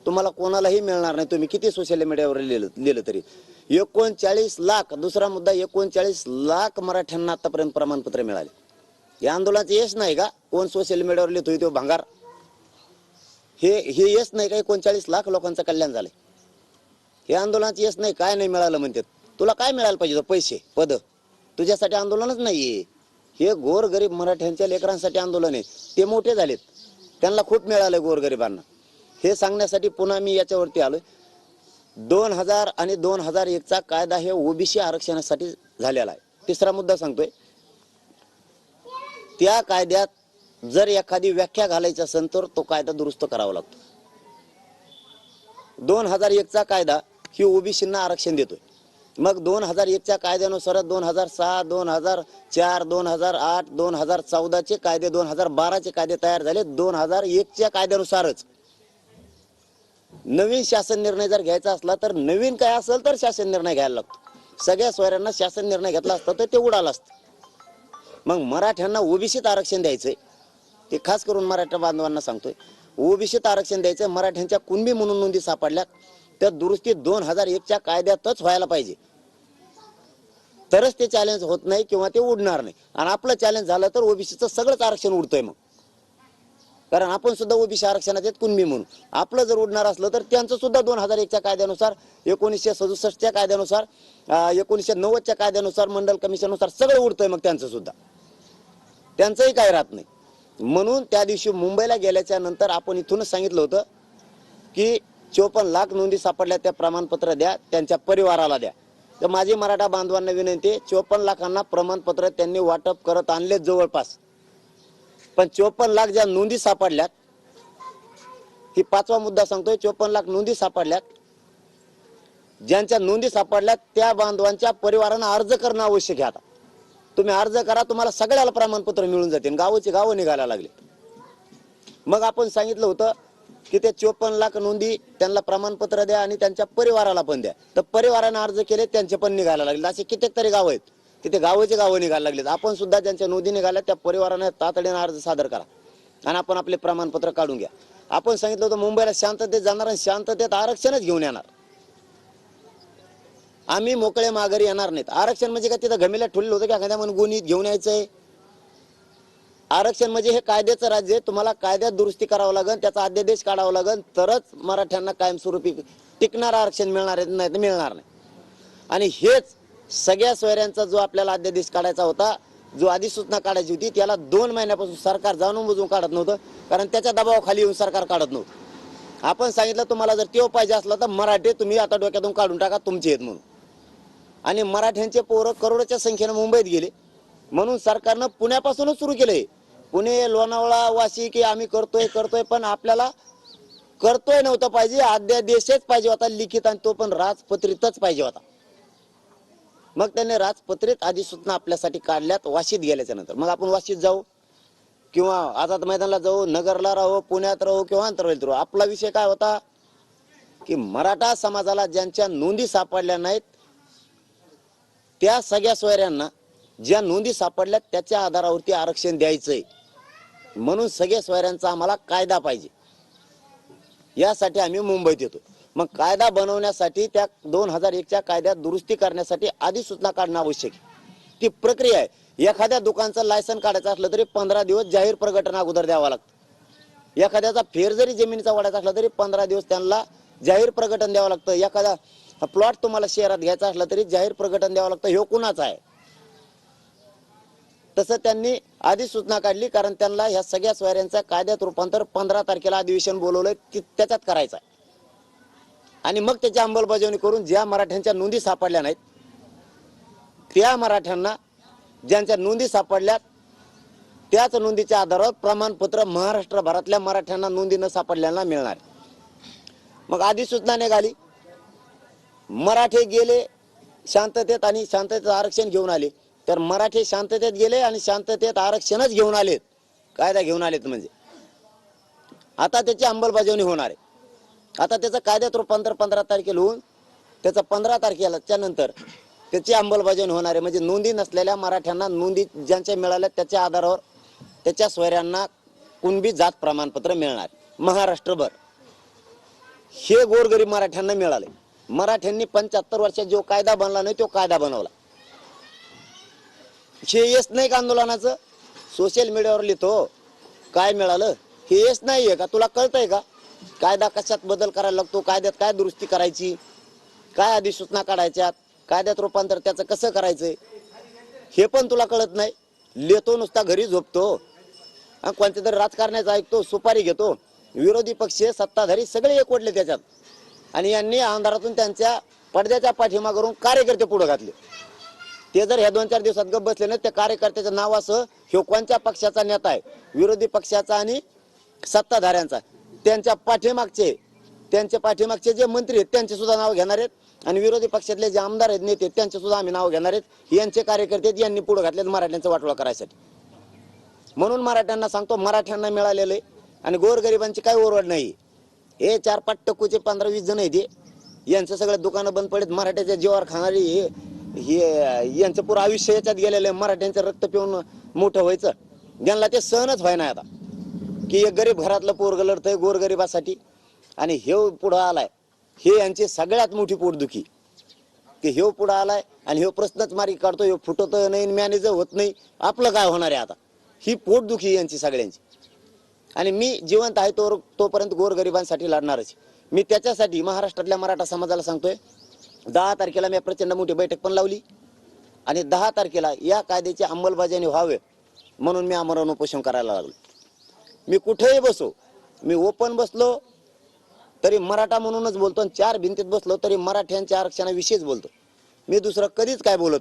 तुम्हाला कोणालाही मिळणार नाही, तुम्ही किती सोशल मीडियावर लिहिलं तरी. 39 लाख, दुसरा मुद्दा, 39 लाख मराठ्यांना आतापर्यंत प्रमाणपत्र मिळाले. या आंदोलनाचं यश नाही का कोण सोशल मीडियावर लिहितोय तो भंगार? हे यश नाही का 39 लाख लोकांचं कल्याण झालंय? हे आंदोलनाचं यश नाही, काय नाही मिळालं म्हणतात. तुला काय मिळायला पाहिजे? पैसे, पद? तुझ्यासाठी आंदोलनच नाहीये. हे गोरगरीब मराठ्यांच्या लेकरांसाठी आंदोलन आहे. ते मोठे झालेत, त्यांना खूप मिळालं गोरगरिबांना. हे सांगण्यासाठी पुन्हा मी याच्यावरती आलोय. 2000 आणि 2001चा कायदा हे ओबीसी आरक्षणासाठी झालेला आहे. तिसरा मुद्दा सांगतोय, त्या कायद्यात जर एखादी व्याख्या घालायची असेल तर तो कायदा दुरुस्त करावा लागतो. 2001चा कायदा ही ओबीसींना आरक्षण देतोय. मग 2001च्या कायद्यानुसार 2006, 2004, 2008, 2014चे कायदे, 2012चे कायदे तयार झाले. 2001च्या कायद्यानुसारच नवीन शासन निर्णय जर घ्यायचा असला तर नवीन काय असेल तर शासन निर्णय घ्यायला लागतो. सगळ्या सोयऱ्यांना शासन निर्णय घेतला असता तर ते उडालं असतं. मग मराठ्यांना ओबीसीत आरक्षण द्यायचंय, ते खास करून मराठा बांधवांना सांगतोय. ओबीसीत आरक्षण द्यायचं. मराठ्यांच्या कुणबी म्हणून नोंदी सापडल्या तर दुरुस्ती 2001च्या कायद्यातच व्हायला पाहिजे, तरच ते चॅलेंज होत नाही किंवा ते उडणार नाही. आणि आपलं चॅलेंज झालं तर ओबीसीचं सगळंच आरक्षण उडतंय. मग कारण आपण सुद्धा ओबीसी आरक्षणात आहेत कुणबी म्हणून. आपलं जर उडणार असलं तर त्यांचं सुद्धा 2001च्या कायद्यानुसार, 1967च्या कायद्यानुसार, 1990च्या कायद्यानुसार, मंडल कमिशननुसार सगळं उडतंय. मग त्यांचं सुद्धा, त्यांचंही काय राहत नाही. म्हणून त्या दिवशी मुंबईला गेल्याच्या नंतर आपण इथूनच सांगितलं होतं की 54 लाख नोंदी सापडल्या, त्या प्रमाणपत्र द्या, त्यांच्या परिवाराला द्या. तर माझी मराठा बांधवांना विनंती, 54 लाखांना प्रमाणपत्र त्यांनी वाटप करत आणले जवळपास. पण 54 लाख ज्या नोंदी सापडल्यात, ही 5वा मुद्दा सांगतोय, 54 लाख नोंदी सापडल्यात. ज्यांच्या नोंदी सापडल्यात त्या बांधवांच्या परिवारानं अर्ज करणं आवश्यक आहे. आता तुम्ही अर्ज करा, तुम्हाला सगळ्याला प्रमाणपत्र मिळून जातील. गावोची गावं निघायला लागले. मग आपण सांगितलं होतं की ते 54 लाख नोंदी त्यांना प्रमाणपत्र द्या आणि त्यांच्या परिवाराला पण द्या. तर परिवाराने अर्ज केले, त्यांचे पण निघायला लागले. असे कित्येक तरी गाव आहेत तिथे गावोचे गावं निघायला लागलेत. आपण सुद्धा ज्यांच्या नोंदी निघाल्या त्या परिवाराने तातडीने अर्ज सादर करा आणि आपण आपले प्रमाणपत्र काढून घ्या. आपण सांगितलं होतं मुंबईला शांततेत जाणार आणि शांततेत आरक्षणच घेऊन येणार. आम्ही मोकळे माघारी येणार नाहीत. आरक्षण म्हणजे काय तिथं घमेल्या ठुललं होतं की एखाद्या म्हणून गुन्हे घेऊन यायचंय? आरक्षण म्हणजे हे कायद्याचं राज्य आहे. तुम्हाला कायद्यात दुरुस्ती करावं लागेल, त्याचा अध्यादेश काढावा लागेल, तरच मराठ्यांना कायमस्वरूपी टिकणारं आरक्षण मिळणार आहे, नाही तर मिळणार नाही. आणि हेच सगळ्या सोयऱ्यांचा जो आपल्याला अध्यादेश काढायचा होता, जो अधिसूचना काढायची होती, त्याला 2 महिन्यापासून सरकार जाणून बुजून काढत नव्हतं. कारण त्याच्या दबावाखाली येऊन सरकार काढत नव्हतं. आपण सांगितलं तुम्हाला जर तेव पाहिजे असला तर मराठे तुम्ही आता डोक्यातून काढून टाका, तुमचे आहेत म्हणून. आणि मराठ्यांचे पोरं करोडोच्या संख्येनं मुंबईत गेले म्हणून सरकारनं पुण्यापासूनच सुरू केलंय. पुणे, लोणावळा, वाशी की आम्ही करतोय, पण आपल्याला करतोय नव्हतं पाहिजे, अध्यादेशच पाहिजे होता लिखित, आणि तो पण राजपत्रितच पाहिजे होता. मग त्याने राजपत्रित अधिसूचना आपल्यासाठी काढल्यात वाशीत गेल्याच्या नंतर. मग आपण वाशीत जाऊ किंवा आझाद मैदानाला जाऊ, नगरला राहू, पुण्यात राहू किंवा आंतरवेलीत राहू, आपला विषय काय होता की मराठा समाजाला ज्यांच्या नोंदी सापडल्या नाहीत त्या सगळ्या सोयऱ्यांना ज्या नोंदी सापडल्यात त्याच्या आधारावरती आरक्षण द्यायचंय. म्हणून सगळ्या सोयऱ्यांचा आम्हाला कायदा पाहिजे, यासाठी आम्ही मुंबईत येतो. मग कायदा बनवण्यासाठी त्या 2001च्या कायद्यात दुरुस्ती करण्यासाठी अधिसूचना काढणं आवश्यक आहे. ती प्रक्रिया आहे. एखाद्या दुकानचं लायसन काढायचं असलं तरी 15 दिवस जाहीर प्रकटन अगोदर द्यावं लागतं. एखाद्याचा फेर जरी जमिनीचा वाढायचा असला तरी 15 दिवस त्यांना जाहीर प्रकटन द्यावं लागतं. एखादा प्लॉट तुम्हाला शहरात घ्यायचा असला तरी जाहीर प्रकटन द्यावं लागतं. हे कुणाचा आहे? तसं त्यांनी अधिसूचना काढली, कारण त्यांना ह्या सगळ्या सोयऱ्यांचा कायद्यात रूपांतर 15 तारखेला अधिवेशन बोलवलंय की त्याच्यात करायचं आहे. आणि मग त्याची अंमलबजावणी करून ज्या मराठ्यांच्या नोंदी सापडल्या नाहीत त्या मराठ्यांना, ज्यांच्या नोंदी सापडल्यात त्याच नोंदीच्या आधारावर प्रमाणपत्र महाराष्ट्रभरातल्या मराठ्यांना नोंदी न सापडल्याला मिळणार. मग अधिसूचना निघाली, मराठे गेले शांततेत आणि शांततेत आरक्षण घेऊन आले. तर मराठे शांततेत गेले आणि शांततेत आरक्षणच घेऊन आलेत, कायदा घेऊन आलेत. म्हणजे आता त्याची अंमलबजावणी होणार आहे. आता त्याचं कायद्यात रूपांतर 15 तारखेला होऊन त्याचं 15 तारखेच्या नंतर त्याची अंमलबजावणी होणार आहे. म्हणजे नोंदी नसलेल्या मराठ्यांना नोंदी ज्यांच्या मिळाल्या त्याच्या आधारावर त्याच्या सोयऱ्यांना कुणबी जात प्रमाणपत्र मिळणार महाराष्ट्रभर. हे गोरगरीब मराठ्यांना मिळाले. मराठ्यांनी 75 वर्षात जो कायदा बनला नाही तो कायदा बनवला. हे यश नाही का आंदोलनाचं? सोशल मीडियावर लिहितो काय मिळालं, हे यश नाहीये का? तुला कळतंय का कायदा कशात बदल करायला लागतो, कायद्यात काय दुरुस्ती करायची, काय अधिसूचना काढायच्यात, कायद्यात रूपांतर त्याचं कसं करायचंय, हे पण तुला कळत नाही. लिहितो नुसता, घरी झोपतो, कोणत्या तरी राजकारण्याचं ऐकतो, सुपारी घेतो. विरोधी पक्ष सत्ताधारी सगळे एकवटले त्याच्यात, आणि यांनी आमदारातून त्यांच्या पडद्याच्या पाठीमागून कार्यकर्ते पुढे घातले. ते जर ह्या 2-4 दिवसात गप्प बसले ना, त्या कार्यकर्त्याचं नाव असं, ह्यो कोणत्या पक्षाचा नेता आहे, विरोधी पक्षाचा आणि सत्ताधाऱ्यांचा, त्यांच्या पाठीमागचे जे मंत्री आहेत त्यांचे सुद्धा नाव घेणार आहेत, आणि विरोधी पक्षातले जे आमदार आहेत, नेते, त्यांचे सुद्धा आम्ही नाव घेणार आहेत. यांचे कार्यकर्ते यांनी पुढे घातलेत मराठ्यांचा वाटोळा करायसाठी. म्हणून मराठ्यांना सांगतो, मराठ्यांना मिळालेलं आहे आणि गोरगरिबांची काही ओरड नाही. हे 4-5 टक्कूचे 15-20 जण आहेत, यांचं सगळं दुकानं बंद पडत, मराठ्याच्या जीवावर खाणारी हे यांचं पुरं आयुष्य याच्यात गेलेलं आहे. मराठ्यांचं रक्त पिऊन मोठं व्हायचं, यांना ते सहनच व्हाय नाही आता, की एक गरीब घरातलं पोरगं लढतंय गोरगरिबासाठी, आणि हे पुढं आलाय. हे यांची सगळ्यात मोठी पोटदुखी, की हे पुढं आलाय आणि हे प्रश्नच मारी काढतो, हे फुटत नाही, मॅनेज होत नाही, आपलं काय होणार आहे आता, ही पोटदुखी यांची सगळ्यांची. आणि मी जिवंत आहे तोपर्यंत गोरगरिबांसाठी लढणारच. मी त्याच्यासाठी महाराष्ट्रातल्या मराठा समाजाला सांगतोय, 10 तारखेला मी प्रचंड मोठी बैठक पण लावली, आणि 10 तारखेला या कायद्याची अंमलबजावणी व्हावे म्हणून मी आमरण उपोषण करायला लागलो. मी कुठेही बसो, मी ओपन बसलो तरी मराठा म्हणूनच बोलतो, आणि 4 भिंतीत बसलो तरी मराठ्यांच्या आरक्षणाविषयीच बोलतो. मी दुसरं कधीच काय बोलत